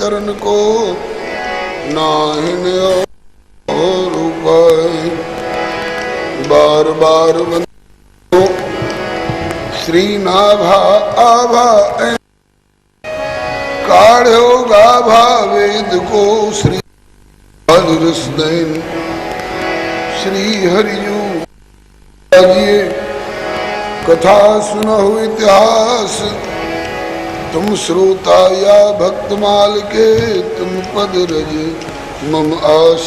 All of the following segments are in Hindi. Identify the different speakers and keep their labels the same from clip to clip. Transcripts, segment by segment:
Speaker 1: चरण को नाहिन और उपाय। बार बार वंदो श्री नाभा आभा काढ़ो गाभा वेद को श्री रसदैन श्री हरियू कथा सुनो इतिहास तुम श्रोता या भक्तमाल के तुम पद रज मम आस।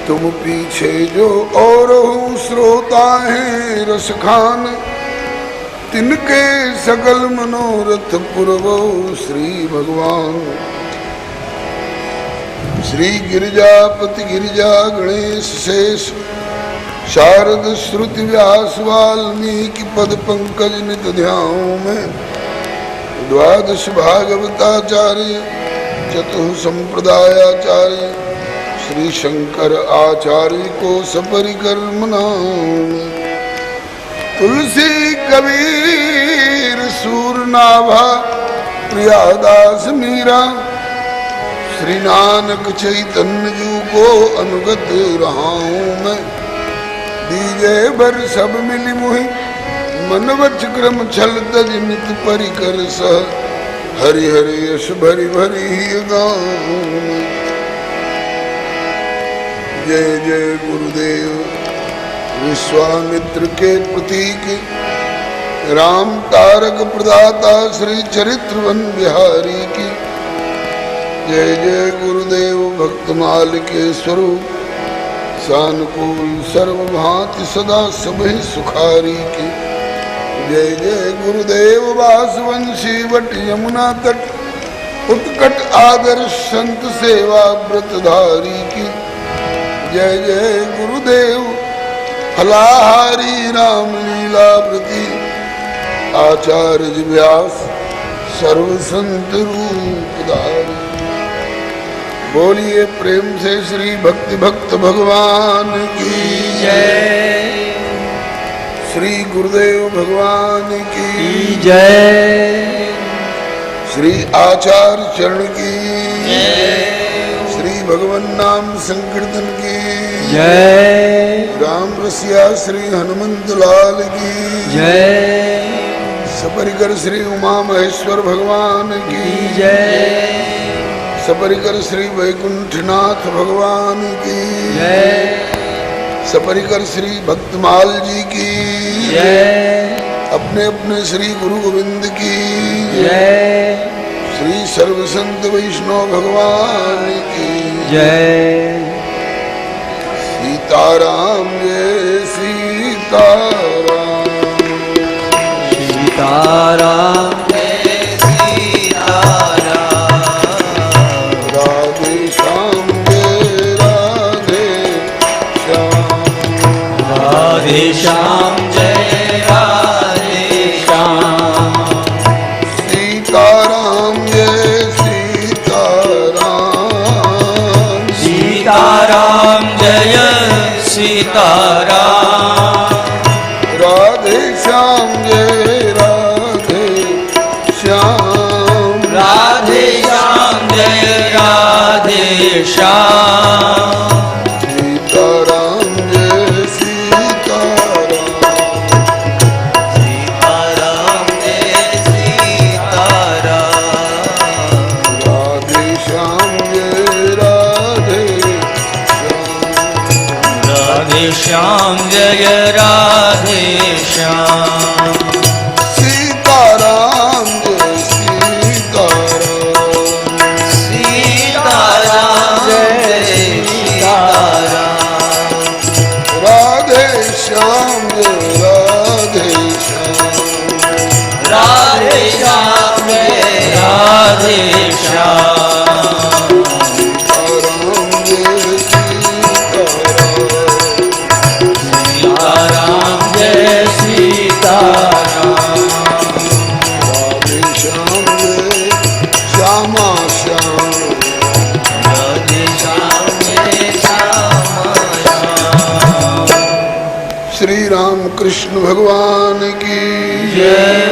Speaker 1: तुम पीछे जो और हूँ श्रोता हैं रसखान तिनके सकल मनोरथ पुरवो श्री भगवान। श्री गिरिजापति गिरिजा गणेश शेष शारद श्रुति व्यास वाल्मीकि पद पंकज नित ध्याओं में। द्वादश भागवताचार्य चतुः संप्रदायाचार्य श्री शंकर आचार्य को सपरिकर मनाऊं। तुलसी कबीर सूरनाभा प्रियादास मीरा श्री नानक चैतन्य जू को अनुगत रहा हूँ मैं। दीजे बर सब मिली मुहि मन वच क्रम छल तज नित परिकर सह हरि हरि यश भरि भरि गाऊं। जय जय गुरुदेव विश्वामित्र के प्रतीक राम तारक प्रदाता श्री चरित्रवन बिहारी की। जय जय गुरुदेव भक्तमाल के स्वरूप सानुकूल सर्वभांति सदा सभी सुखारी की। जय जय गुरुदेव वासवंशी वट यमुना तट उत्कट आदर्श संत सेवा व्रतधारी की। जय जय गुरुदेव फलाहारी राम लीला प्रति आचार्य व्यास सर्व संत रूपधारी। बोलिए प्रेम से श्री भक्ति भक्त भगवान की जय। श्री गुरुदेव भगवान की जय। श्री आचार्य चरण की जय। श्री भगवान नाम संकीर्तन की जय। राम रसिया श्री हनुमंत लाल की जय। सपरिकर श्री उमा महेश्वर भगवान की जय। सपरिकर श्री वैकुंठनाथ भगवान की जय। सपरिकर श्री भक्तमाल जी की जय। अपने अपने श्री गुरु गोविंद की जय। श्री सर्व संत वैष्णव भगवान की जय। सीताराम जय सीताराम सीताराम
Speaker 2: श्याम जय राधे श्याम।
Speaker 1: सीताराम जय सीताराम
Speaker 2: सीताराम जय सीताराम।
Speaker 1: राधे श्याम जय राधे श्याम।
Speaker 2: राधे श्याम जय राधे श्याम। श्याम जय राधे श्याम।
Speaker 1: सीताराम जय सीताराम
Speaker 2: सीताराम जय सीताराम।
Speaker 1: राधे श्याम जय राधे श्याम।
Speaker 2: राधे श्याम जय राधे श्याम।
Speaker 1: श्री राम कृष्ण भगवान की
Speaker 2: जय।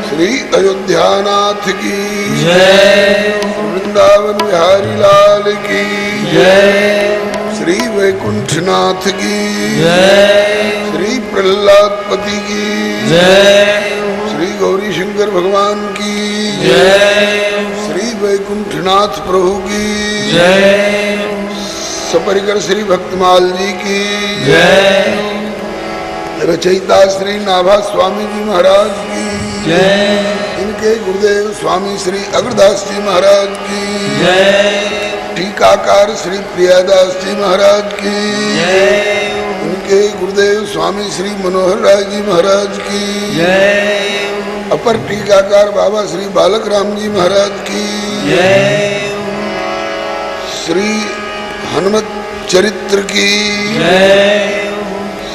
Speaker 1: श्री अयोध्यानाथ की
Speaker 2: जय।
Speaker 1: वृंदावन बिहारी लाल की
Speaker 2: जय।
Speaker 1: श्री वैकुंठनाथ की
Speaker 2: जय।
Speaker 1: श्री प्रहलादपति की
Speaker 2: जय।
Speaker 1: श्री गौरी शंकर भगवान की
Speaker 2: जय।
Speaker 1: श्री वैकुंठनाथ प्रभु की
Speaker 2: जय।
Speaker 1: सपरिकर श्री भक्तमाल जी की
Speaker 2: जय।
Speaker 1: रचयिता श्री नाभा स्वामी जी महाराज की
Speaker 2: जय।
Speaker 1: इनके गुरुदेव स्वामी श्री अग्रदास जी महाराज की
Speaker 2: जय।
Speaker 1: टीकाकार श्री प्रियादास जी महाराज की
Speaker 2: जय।
Speaker 1: इनके गुरुदेव स्वामी श्री मनोहर राय जी महाराज की
Speaker 2: जय।
Speaker 1: अपर टीकाकार बाबा श्री बालक राम जी महाराज की
Speaker 2: जय।
Speaker 1: श्री हनुमत चरित्र की
Speaker 2: जय।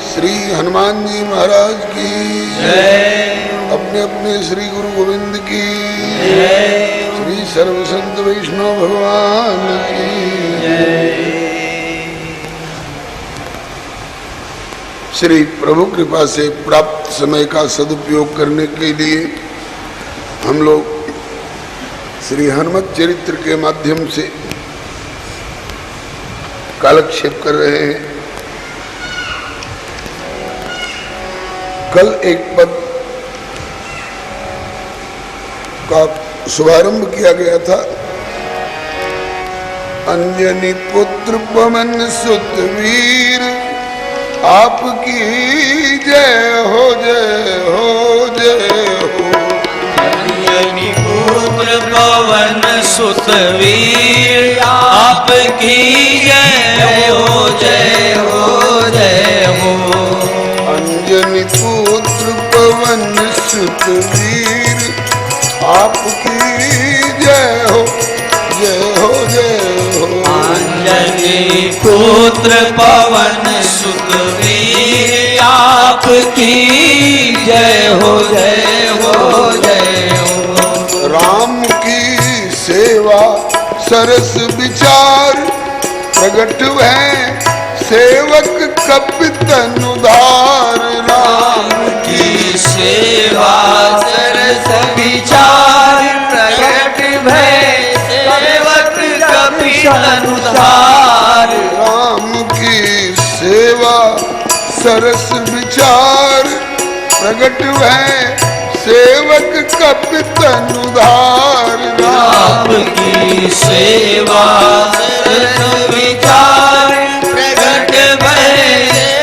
Speaker 1: श्री हनुमान जी महाराज की
Speaker 2: जय।
Speaker 1: अपने अपने श्री गुरु गोविंद की
Speaker 2: जय।
Speaker 1: श्री सर्व संत वैष्णव भगवान की
Speaker 2: जय।
Speaker 1: श्री प्रभु कृपा से प्राप्त समय का सदुपयोग करने के लिए हम लोग श्री हनुमत चरित्र के माध्यम से कालक्षेप कर रहे हैं। कल एक पद का शुभारंभ किया गया था। अंजनी पुत्र पवन सुत वीर आपकी जय हो जय हो जय हो।
Speaker 2: अंजनी पुत्र पवन सुत वीर आपकी जय हो जय हो जय हो।
Speaker 1: अंजनी पुत्र पवन सुत वीर आपकी जय हो जय हो जय हो।
Speaker 2: अंजनी पुत्र पवन सुत वीर आपकी जय हो जय हो जय हो।
Speaker 1: राम की सेवा सरस विचार प्रगट है सेवक कपितन उधार। राम
Speaker 2: की सेवा सरस विचार प्रगट भय सेवक कपितन उधार।
Speaker 1: राम की सेवा सरस विचार प्रगट है सेवक कपितन उधार।
Speaker 2: राम की सेवा सरस विचार प्रगट भय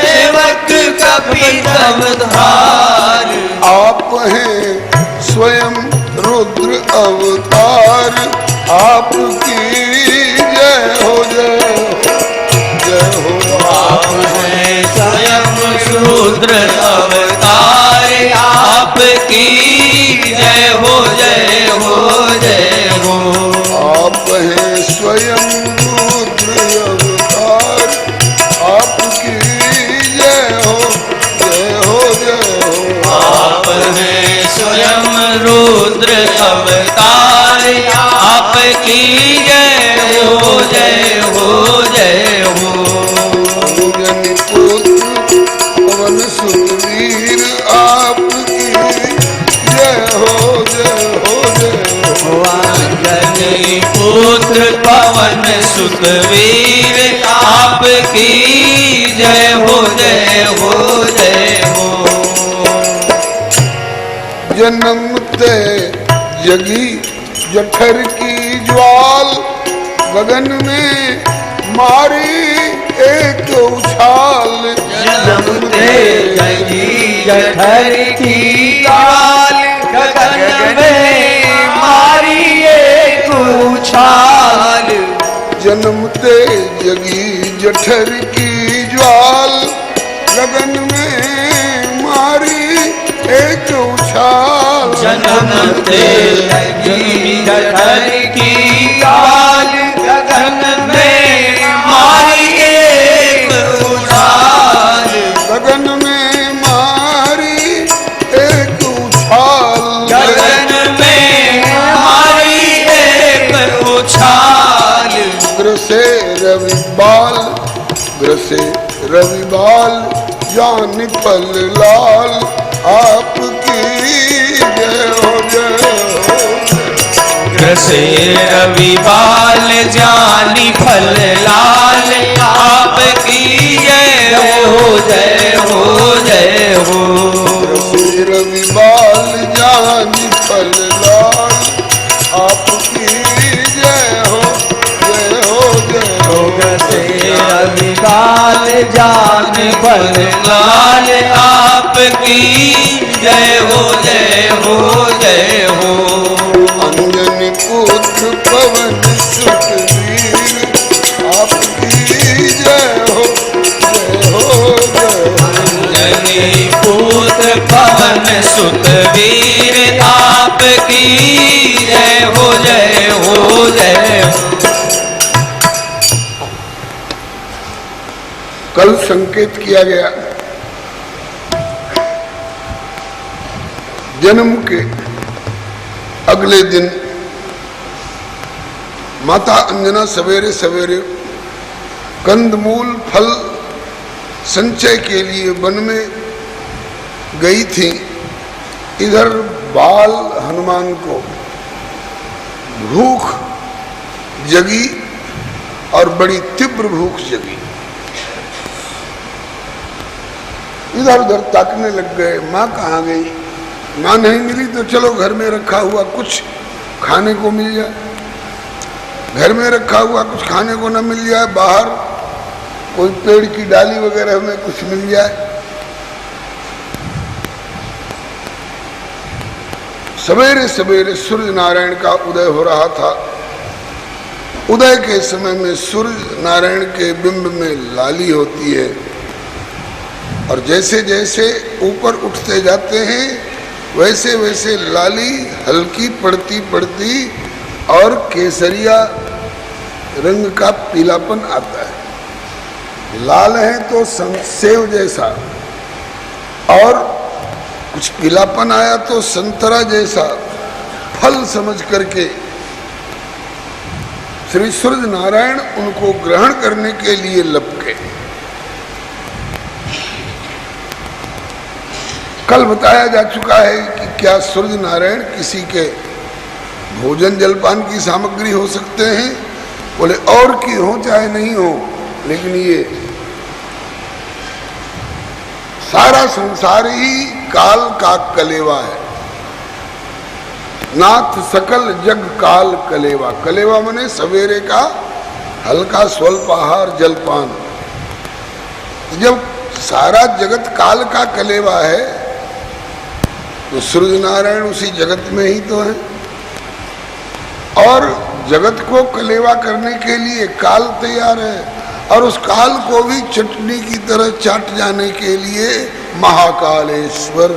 Speaker 2: सेवक कपितन उधार।
Speaker 1: आप हैं स्वयं रुद्र अवतार आपकी जय हो जय जय हो।
Speaker 2: आप हैं स्वयं रुद्र अवतार आपकी जय हो जय हो जय हो।
Speaker 1: आप हैं स्वयं रुद्र अवतार आपकी जय हो जय हो जय हो।
Speaker 2: आप हैं स्वयं रुद्र अवतार आपकी जय हो जय हो जय हो।
Speaker 1: अंजनी पुत्र पवन सुत वीर आपकी जय हो जय हो जय हो।
Speaker 2: अंजनी पुत्र पवन सुत वीर आपकी जय हो जय हो जय हो।
Speaker 1: जन्मते जगी जठर की ज्वाल गगन में मारी एक उछाल।
Speaker 2: जन्मते जगी जठर की ज्वाल गगन में मारी एक उछाल।
Speaker 1: जन्मते जगी जठर की ज्वाल गगन में मारी एक उछाल।
Speaker 2: जन्मते जगी जठर की ज्वाल गगन में मारी एक उछाल।
Speaker 1: गगन में मारी एक उछाल।
Speaker 2: गगन में मारी एक उछाल।
Speaker 1: ग्रसे रवि बाल ग्रसे रवि बाल जान पल लाल आपकी जय हो जय हो।
Speaker 2: से रवि बाल जानी फल लाल आपकी जय हो जय हो जय हो।
Speaker 1: रवि बाल जानी फल लाल आपकी जय हो जय हो जय हो।
Speaker 2: रवि बाल जानी फल लाल आपकी जय हो जय हो जय हो।
Speaker 1: अंजनी पुत्र पवन सुत वीर आपकी जय हो जय हो जय हो।
Speaker 2: अंजनी पुत्र पवन सुत वीर आपकी जय हो जय हो जय हो।
Speaker 1: कल संकेत किया गया जन्म के अगले दिन माता अंजना सवेरे सवेरे कंदमूल फल संचय के लिए वन में गई थी। इधर बाल हनुमान को भूख जगी और बड़ी तीव्र भूख जगी। इधर उधर ताकने लग गए, माँ कहाँ गई? माँ नहीं मिली तो चलो घर में रखा हुआ कुछ खाने को मिल जाए। घर में रखा हुआ कुछ खाने को न मिल जाए, बाहर कोई पेड़ की डाली वगैरह में कुछ मिल जाए। सवेरे सवेरे सूर्य नारायण का उदय हो रहा था। उदय के समय में सूर्य नारायण के बिंब में लाली होती है और जैसे जैसे ऊपर उठते जाते हैं वैसे वैसे लाली हल्की पड़ती पड़ती और केसरिया रंग का पीलापन आता है। लाल है तो सेव जैसा और कुछ पीलापन आया तो संतरा जैसा फल समझ करके श्री सूर्य नारायण उनको ग्रहण करने के लिए लपके। कल बताया जा चुका है कि क्या सूर्य नारायण किसी के भोजन जलपान की सामग्री हो सकते हैं? बोले और की हो चाहे नहीं हो, लेकिन ये सारा संसार ही काल का कलेवा है। नाथ सकल जग काल कलेवा। कलेवा माने सवेरे का हल्का स्वल्प आहार जलपान। जब सारा जगत काल का कलेवा है तो सूर्य नारायण उसी जगत में ही तो है और जगत को कलेवा करने के लिए काल तैयार है और उस काल को भी चटनी की तरह चाट जाने के लिए महाकालेश्वर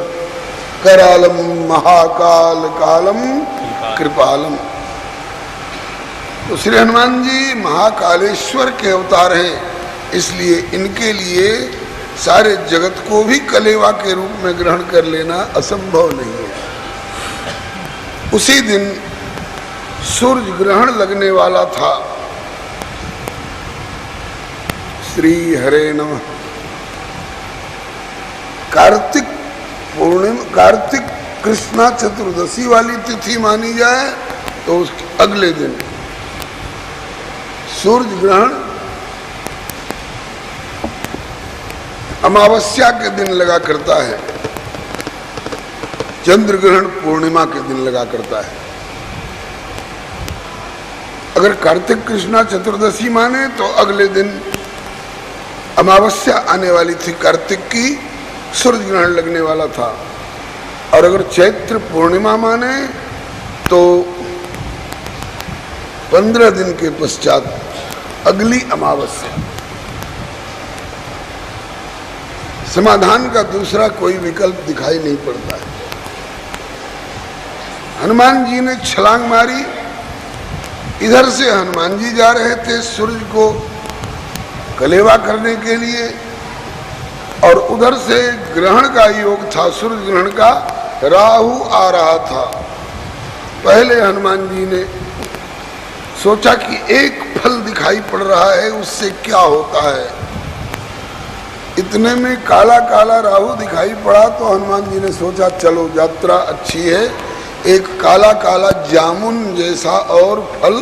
Speaker 1: करालम महाकाल कालम कृपालम। तो श्री हनुमान जी महाकालेश्वर के अवतार हैं, इसलिए इनके लिए सारे जगत को भी कलेवा के रूप में ग्रहण कर लेना असंभव नहीं है। उसी दिन सूर्य ग्रहण लगने वाला था। श्री हरे नमः। कार्तिक पूर्णिमा, कार्तिक कृष्णा चतुर्दशी वाली तिथि मानी जाए तो उसके अगले दिन सूर्य ग्रहण अमावस्या के दिन लगा करता है, चंद्र ग्रहण पूर्णिमा के दिन लगा करता है। अगर कार्तिक कृष्णा चतुर्दशी माने तो अगले दिन अमावस्या आने वाली थी, कार्तिक की सूर्य ग्रहण लगने वाला था। और अगर चैत्र पूर्णिमा माने तो 15 दिन के पश्चात अगली अमावस्या। समाधान का दूसरा कोई विकल्प दिखाई नहीं पड़ता है। हनुमान जी ने छलांग मारी। इधर से हनुमान जी जा रहे थे सूर्य को कलेवा करने के लिए और उधर से ग्रहण का योग था, सूर्य ग्रहण का। राहु आ रहा था। पहले हनुमान जी ने सोचा कि एक फल दिखाई पड़ रहा है, उससे क्या होता है। इतने में काला काला राहु दिखाई पड़ा तो हनुमान जी ने सोचा चलो यात्रा अच्छी है, एक काला काला जामुन जैसा और फल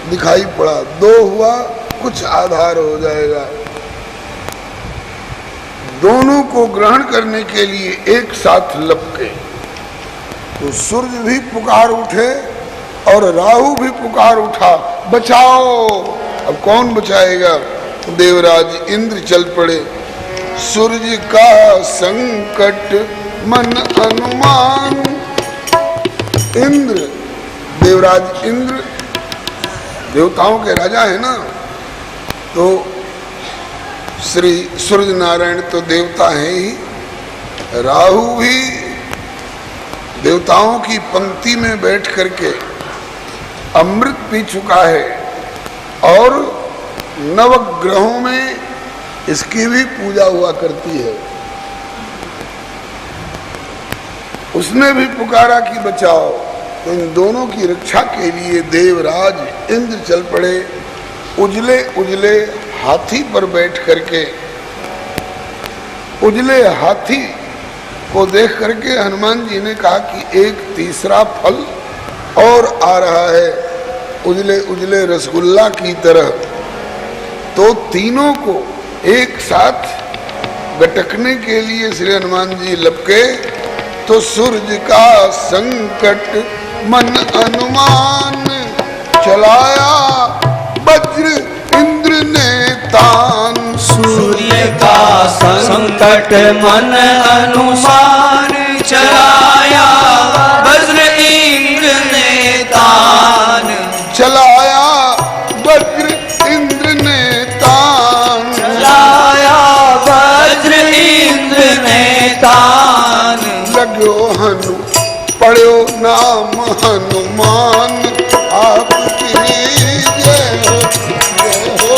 Speaker 1: दिखाई पड़ा। दो हुआ कुछ आधार हो जाएगा। दोनों को ग्रहण करने के लिए एक साथ लपके तो सूर्य भी पुकार उठे और राहु भी पुकार उठा, बचाओ। अब कौन बचाएगा? देवराज इंद्र चल पड़े। सूर्य का संकट मन अनुमान। इंद्र, देवराज इंद्र देवताओं के राजा है ना, तो श्री सूर्य नारायण तो देवता हैं ही। राहु भी देवताओं की पंक्ति में बैठ करके अमृत पी चुका है और नवग्रहों में इसकी भी पूजा हुआ करती है। उसने भी पुकारा कि बचाओ। तो इन दोनों की रक्षा के लिए देवराज इंद्र चल पड़े। उजले उजले हाथी पर बैठ करके, उजले हाथी को देख करके हनुमान जी ने कहा कि एक तीसरा फल और आ रहा है, उजले उजले रसगुल्ला की तरह। तो तीनों को एक साथ गटकने के लिए श्री हनुमान जी लपके तो सूर्य का संकट मन अनुमान चलाया वज्र इंद्र ने तान।
Speaker 2: सूर्य का संकट मन अनुमान चलाया वज्र इंद्र ने तान।
Speaker 1: चलाया वज्र इंद्र ने तान।
Speaker 2: चलाया वज्र इंद्र ने तान।
Speaker 1: लगो हनु पढ़ो नाम हनुमान आपकी जय हो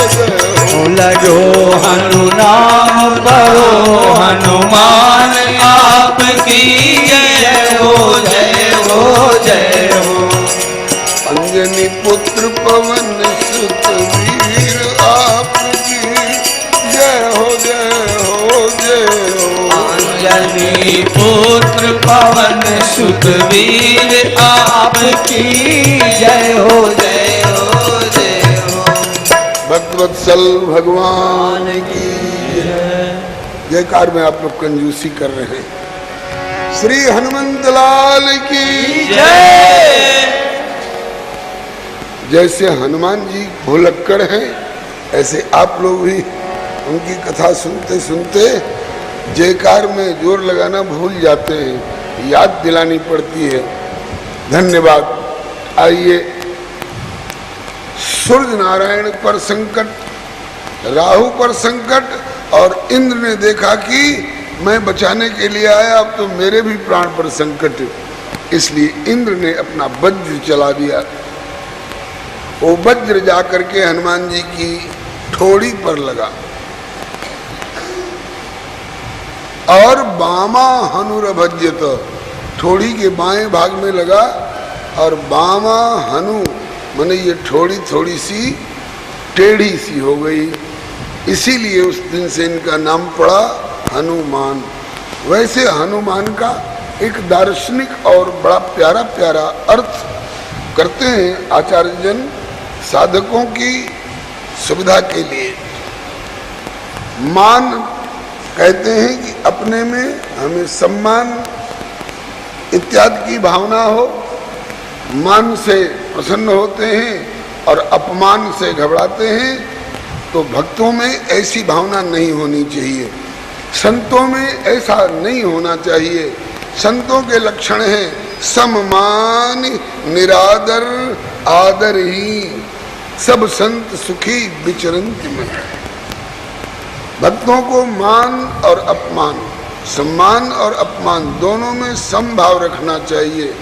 Speaker 1: जय हो।
Speaker 2: लगो हनु नाम पढ़ो हनुमान आपकी जय हो जय हो जय हो।
Speaker 1: अंजनी पुत्र पवन सुत वीर आपकी जय हो जय हो जय हो।
Speaker 2: अंजनी पुत्र पवन सुत वीर आपकी जय हो जय हो जय हो।
Speaker 1: भक्तवत्सल भगवान की जयकार में आप लोग कंजूसी कर रहे हैं। श्री हनुमंत लाल की
Speaker 2: जय।
Speaker 1: जैसे हनुमान जी भुलक्कड़ हैं, ऐसे आप लोग भी उनकी कथा सुनते सुनते जयकार में जोर लगाना भूल जाते हैं, याद दिलानी पड़ती है। धन्यवाद। आइए, सूर्य नारायण पर संकट, राहु पर संकट और इंद्र ने देखा कि मैं बचाने के लिए आया, अब तो मेरे भी प्राण पर संकट, इसलिए इंद्र ने अपना वज्र चला दिया। वो वज्र जाकर के हनुमान जी की ठोड़ी पर लगा और बामा हनुरभज्यत, ठोड़ी के बाएं भाग में लगा और बामा हनु माने ये ठोड़ी थोड़ी सी टेढ़ी सी हो गई, इसीलिए उस दिन से इनका नाम पड़ा हनुमान। वैसे हनुमान का एक दार्शनिक और बड़ा प्यारा प्यारा अर्थ करते हैं आचार्य जन साधकों की सुविधा के लिए। मान कहते हैं कि अपने में हमें सम्मान इत्यादि की भावना हो, मान से प्रसन्न होते हैं और अपमान से घबराते हैं, तो भक्तों में ऐसी भावना नहीं होनी चाहिए, संतों में ऐसा नहीं होना चाहिए। संतों के लक्षण हैं सम्मान निरादर आदर ही, सब संत सुखी विचरंत में। भक्तों को मान और अपमान, सम्मान और अपमान दोनों में समभाव रखना चाहिए।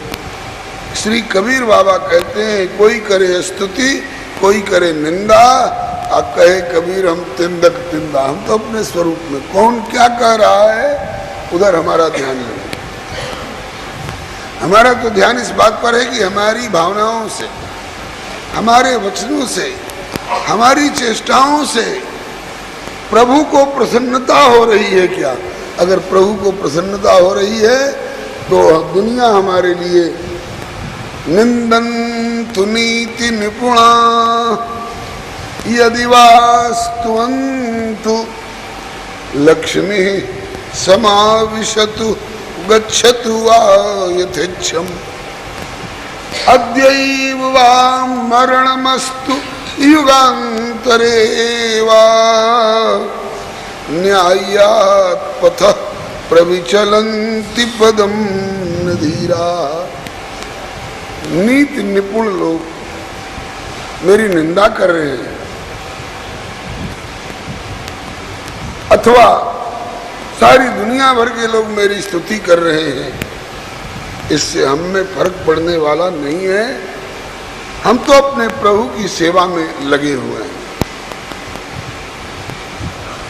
Speaker 1: श्री कबीर बाबा कहते हैं कोई करे स्तुति कोई करे निंदा, आ कहे कबीर हम तिंदक तिंदा। हम तो अपने स्वरूप में कौन क्या कह रहा है उधर हमारा ध्यान नहीं। हमारा तो ध्यान इस बात पर है कि हमारी भावनाओं से, हमारे वचनों से, हमारी चेष्टाओं से प्रभु को प्रसन्नता हो रही है क्या। अगर प्रभु को प्रसन्नता हो रही है तो दुनिया हमारे लिए निंदन्तु नीति निपुणा यदि वास्तुवन्तु लक्ष्मी समाविशतु गच्छतु वा यथेच्छम् अद्यैव वा मरणमस्तु युगान्तरे वा न्याय्यात् पथः प्रविचलन्ति पदं न धीरा। नीति निपुण लोग मेरी निंदा कर रहे हैं अथवा सारी दुनिया भर के लोग मेरी स्तुति कर रहे हैं, इससे हम में फर्क पड़ने वाला नहीं है। हम तो अपने प्रभु की सेवा में लगे हुए हैं।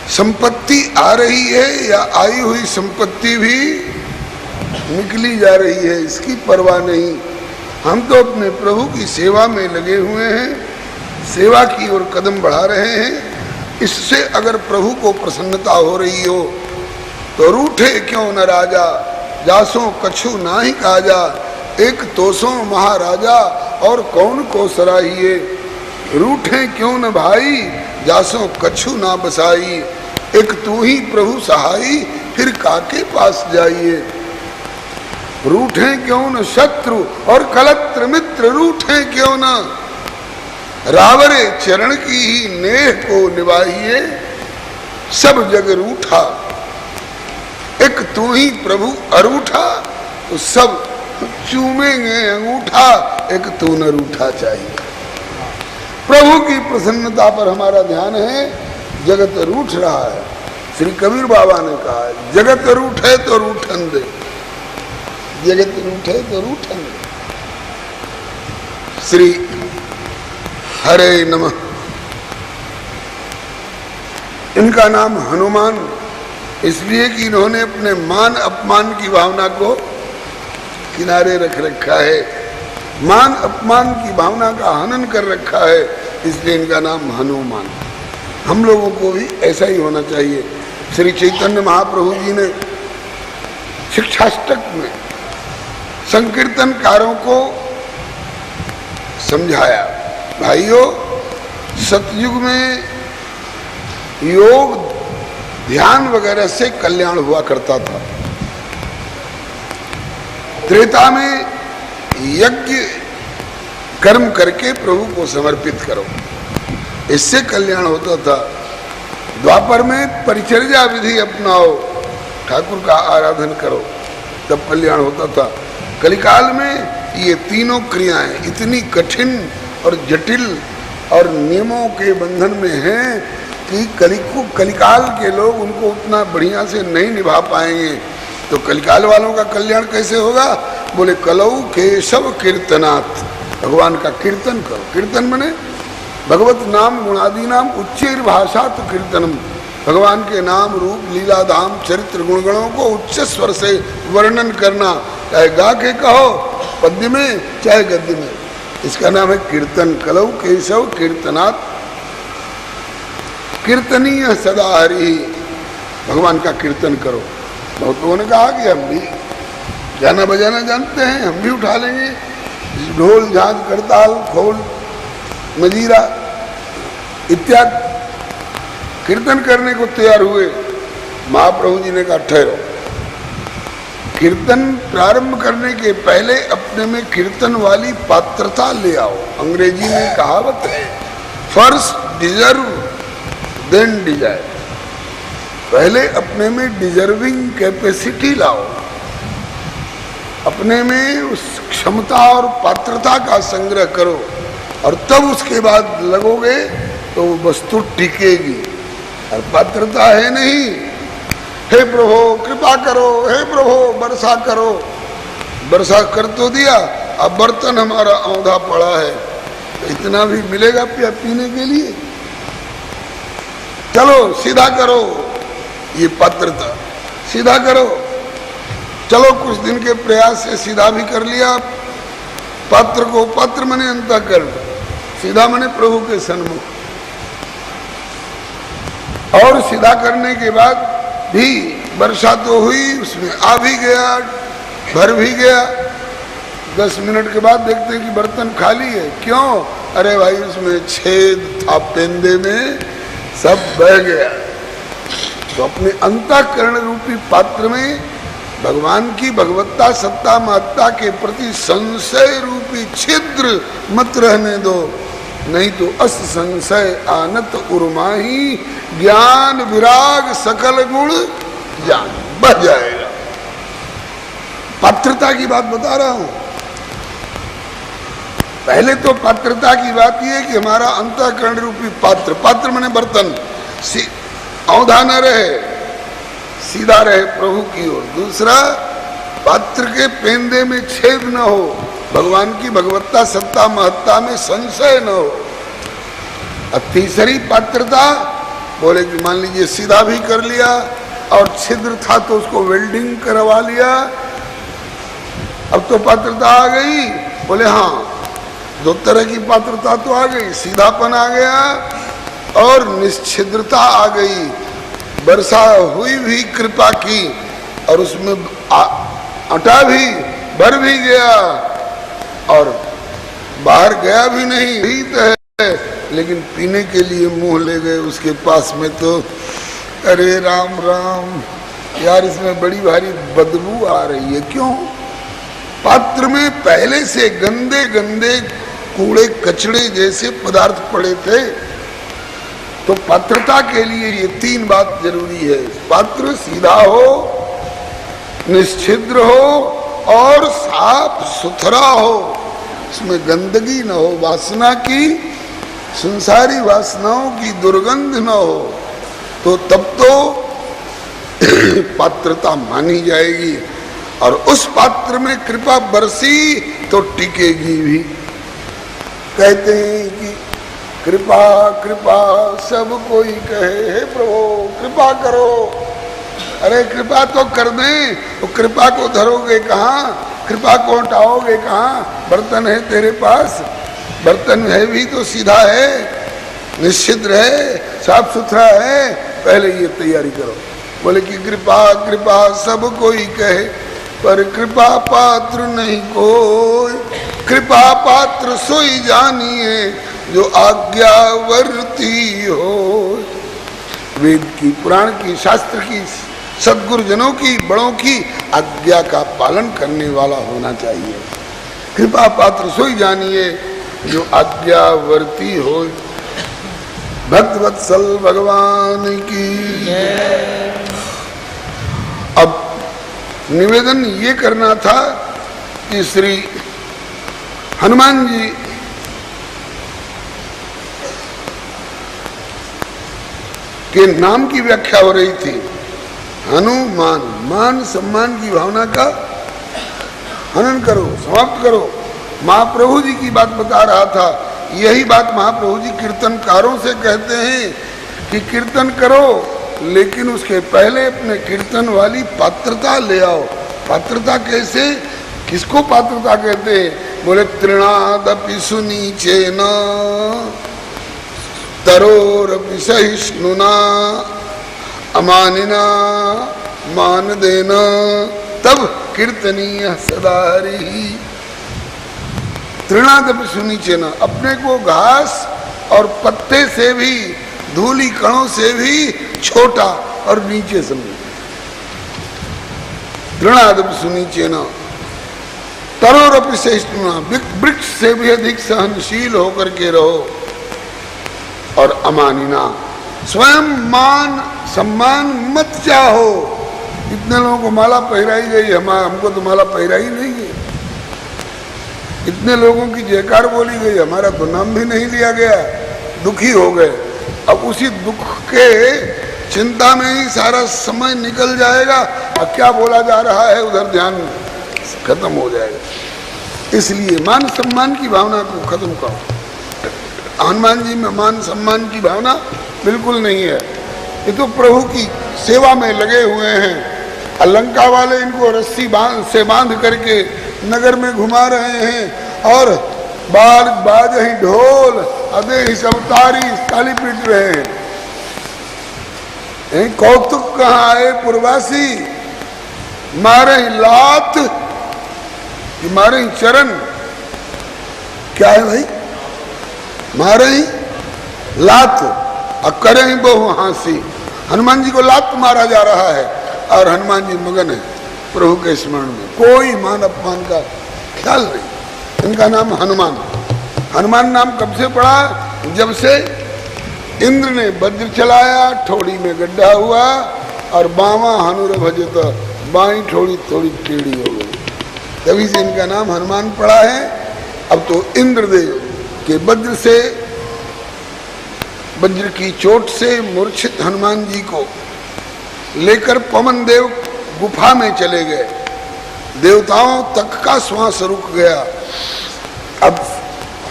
Speaker 1: संपत्ति आ रही है या आई हुई संपत्ति भी निकली जा रही है, इसकी परवाह नहीं। हम तो अपने प्रभु की सेवा में लगे हुए हैं, सेवा की ओर कदम बढ़ा रहे हैं। इससे अगर प्रभु को प्रसन्नता हो रही हो तो रूठे क्यों न राजा, जासो कछु नाही काजा, एक तोसो महाराजा और कौन को सराहिए। रूठे क्यों न भाई, जासो कछु ना बसाई, एक तू ही प्रभु सहाई, फिर काके पास जाइए। रूठे क्यों न शत्रु और कलत्र मित्र, रूठे क्यों न रावरे चरण की ही नेह को निभाइए। सब जग रूठा, एक तू ही प्रभु अरूठा, तो सब चूमेंगे अंगूठा, एक तू न रूठा चाहिए। प्रभु की प्रसन्नता पर हमारा ध्यान है। जगत रूठ रहा है, श्री कबीर बाबा ने कहा जगत रूठे तो रूठन दे, जगत रूठे तो रूठन दे। श्री हरे नमः। इनका नाम हनुमान इसलिए कि इन्होंने अपने मान अपमान की भावना को किनारे रख रखा है, मान अपमान की भावना का हनन कर रखा है, इसलिए इनका नाम हनुमान। हम लोगों को भी ऐसा ही होना चाहिए। श्री चैतन्य महाप्रभु जी ने शिक्षाष्टक में संकीर्तनकारों को समझाया, भाइयों सतयुग में योग ध्यान वगैरह से कल्याण हुआ करता था। त्रेता में यज्ञ कर्म करके प्रभु को समर्पित करो, इससे कल्याण होता था। द्वापर में परिचर्या विधि अपनाओ, ठाकुर का आराधन करो, तब कल्याण होता था। कलिकाल में ये तीनों क्रियाएं इतनी कठिन और जटिल और नियमों के बंधन में हैं कि कलिकाल के लोग उनको उतना बढ़िया से नहीं निभा पाएंगे। तो कलिकाल वालों का कल्याण कैसे होगा? बोले कलऊ केशव कीर्तनाथ, भगवान का कीर्तन करो। कीर्तन बने भगवत नाम गुणादि नाम उच्चैर भाषा तो कीर्तनम, भगवान के नाम रूप लीला धाम चरित्र गुणगणों को उच्च स्वर से वर्णन करना, चाहे गा के कहो पद्य में चाहे गद्य में, इसका नाम है कीर्तन। कलऊ केशव कीर्तनाथ, कीर्तनीय सदा हरि, भगवान का कीर्तन करो। बहुत लोगों ने कहा कि हम भी गाना बजाना जानते हैं, हम भी उठा लेंगे ढोल झांझ करताल खोल मजीरा इत्यादि, कीर्तन करने को तैयार हुए। महाप्रभु जी ने कहा ठहरो, कीर्तन प्रारंभ करने के पहले अपने में कीर्तन वाली पात्रता ले आओ। अंग्रेजी में कहावत है फर्स्ट डिजर्व देन डिजायर, पहले अपने में डिजर्विंग कैपेसिटी लाओ, अपने में उस क्षमता और पात्रता का संग्रह करो, और तब उसके बाद लगोगे तो वो वस्तु टिकेगी। और पात्रता है नहीं, हे प्रभु कृपा करो, हे प्रभु वर्षा करो, वर्षा कर तो दिया, अब बर्तन हमारा औंधा पड़ा है, तो इतना भी मिलेगा पीने के लिए? चलो सीधा करो, ये पात्रता सीधा करो। चलो कुछ दिन के प्रयास से सीधा भी कर लिया पात्र को, पात्र मने अंतःकरण, सीधा मने प्रभु के सन्मुख। और सीधा करने के बाद भी वर्षा तो हुई, उसमें आ भी गया, भर भी गया, 10 मिनट के बाद देखते हैं कि बर्तन खाली है। क्यों? अरे भाई उसमें छेद था, पेंदे में सब बह गया। तो अपने अंतःकरण रूपी पात्र में भगवान की भगवत्ता सत्ता महत्ता के प्रति संशय रूपी छिद्र मत रहने दो, नहीं तो अस संशय आनत उर्माही, ज्ञान विराग सकल गुण ज्ञान बह जाएगा। पात्रता की बात बता रहा हूं। पहले तो पात्रता की बात यह है कि हमारा अंतःकरण रूपी पात्र, पात्र माने बर्तन, औंधा न रहे, सीधा रहे प्रभु की ओर। दूसरा, पात्र के पेंदे में छेद न हो, भगवान की भगवत्ता सत्ता महत्ता में संशय न हो। अब तीसरी पात्रता बोले कि मान लीजिए सीधा भी कर लिया और छिद्र था तो उसको वेल्डिंग करवा लिया, अब तो पात्रता आ गई। बोले हाँ, 2 तरह की पात्रता तो आ गई, सीधापन आ गया और निश्छिद्रता आ गई। वर्षा हुई भी कृपा की और उसमें अटा भी भर भी गया और बाहर गया भी नहीं, रीत है, लेकिन पीने के लिए मुंह ले गए उसके पास में तो अरे राम राम यार, इसमें बड़ी भारी बदबू आ रही है। क्यों? पात्र में पहले से गंदे गंदे कूड़े कचड़े जैसे पदार्थ पड़े थे। तो पात्रता के लिए ये 3 बात जरूरी है। पात्र सीधा हो, निश्छिद्र हो और साफ सुथरा हो, इसमें गंदगी न हो, वासना की, संसारी वासनाओं की दुर्गंध न हो, तो तब तो पात्रता मानी जाएगी। और उस पात्र में कृपा बरसी तो टिकेगी भी। कहते हैं कि कृपा कृपा सब कोई कहे, हे प्रभु कृपा करो। अरे कृपा तो कर दें, तो कृपा को धरोगे कहाँ, कृपा को हटाओगे कहाँ? बर्तन है तेरे पास, बर्तन है भी तो सीधा है, निश्चिद्र है, साफ सुथरा है, पहले ये तैयारी करो। बोले कि कृपा कृपा सब कोई कहे पर कृपा पात्र नहीं कोई, कृपा पात्र सोई जानिए जो आज्ञावर्ती हो। वेद की, पुराण की, शास्त्र की, सद्गुरुजनों की, बड़ों की आज्ञा का पालन करने वाला होना चाहिए। कृपा पात्र सोई जानिए जो आज्ञावर्ती हो। भक्तवत्सल भगवान की। अब निवेदन ये करना था कि श्री हनुमान जी के नाम की व्याख्या हो रही थी। हनुमान, मान सम्मान की भावना का हनन करो, समाप्त करो। महाप्रभु जी की बात बता रहा था। यही बात महाप्रभु जी कीर्तनकारों से कहते हैं कि कीर्तन करो, लेकिन उसके पहले अपने कीर्तन वाली पात्रता ले आओ। पात्रता कैसे, किसको पात्रता कहते हैं? बोले तृणादपि सुनीचेन तरोरपि सहिष्णुना अमानिना मान देना तब कीर्तनीय सदा हरि। तृणादपि सुनीचेन, अपने को घास और पत्ते से भी, धूली कणों से भी छोटा और नीचे समझो। तृणादपि सुनीचेन तरोरपि सहिष्णुना, वृक्ष से भी अधिक सहनशील होकर के रहो। और अमानिना, स्वयं मान सम्मान मत चाहो। इतने लोगों को माला पहराई गई, हमको तो माला पहराई नहीं है। इतने लोगों की जयकार बोली गई, हमारा तो नाम भी नहीं लिया गया। दुखी हो गए। अब उसी दुख के चिंता में ही सारा समय निकल जाएगा। अब क्या बोला जा रहा है उधर ध्यान खत्म हो जाएगा। इसलिए मान सम्मान की भावना को खत्म करो। हनुमान जी में मान सम्मान की भावना बिल्कुल नहीं है। ये तो प्रभु की सेवा में लगे हुए हैं। अलंका वाले इनको रस्सी से बांध करके नगर में घुमा रहे हैं और बाज ही ढोल अदे ही सब ताली पीट रहे हैं। कौतुक कहाँ आए पुरवासी, मारे लात कि मारे ही चरण, क्या है भाई, मारे ही लात और करे ही बहु हांसी। हनुमान जी को लात मारा जा रहा है और हनुमान जी मगन है प्रभु के स्मरण में, कोई मान अपमान का ख्याल नहीं। इनका नाम हनुमान। हनुमान नाम कब से पड़ा? जब से इंद्र ने वज्र चलाया, ठोड़ी में गड्ढा हुआ और बावा हनुर भजत, बाई ठोड़ी थोड़ी टेढ़ी हो गई, तभी से इनका नाम हनुमान पड़ा है। अब तो इंद्रदेव के वज्र से, वज्र की चोट से मूर्छित हनुमान जी को लेकर पवन देव गुफा में चले गए। देवताओं तक का श्वास रुक गया। अब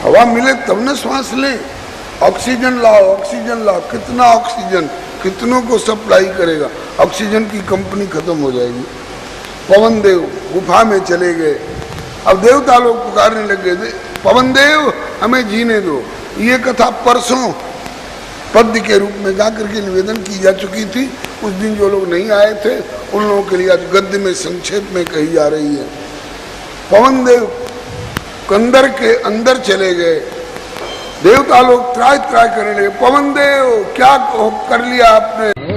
Speaker 1: हवा मिले तब न श्वास लें, ऑक्सीजन लाओ, ऑक्सीजन लाओ। कितना ऑक्सीजन, कितनों को सप्लाई करेगा? ऑक्सीजन की कंपनी खत्म हो जाएगी। पवन देव गुफा में चले गए। अब देवता लोग पुकारने लगे, पवन देव हमें जीने दो। ये कथा परसों पद्य के रूप में गा करके निवेदन की जा चुकी थी। उस दिन जो लोग नहीं आए थे उन लोगों के लिए आज गद्य में संक्षेप में कही जा रही है। पवन देव कंदर के अंदर चले गए। देवता लोग त्राय त्राय करने लगे, पवन देव क्या कर लिया आपने?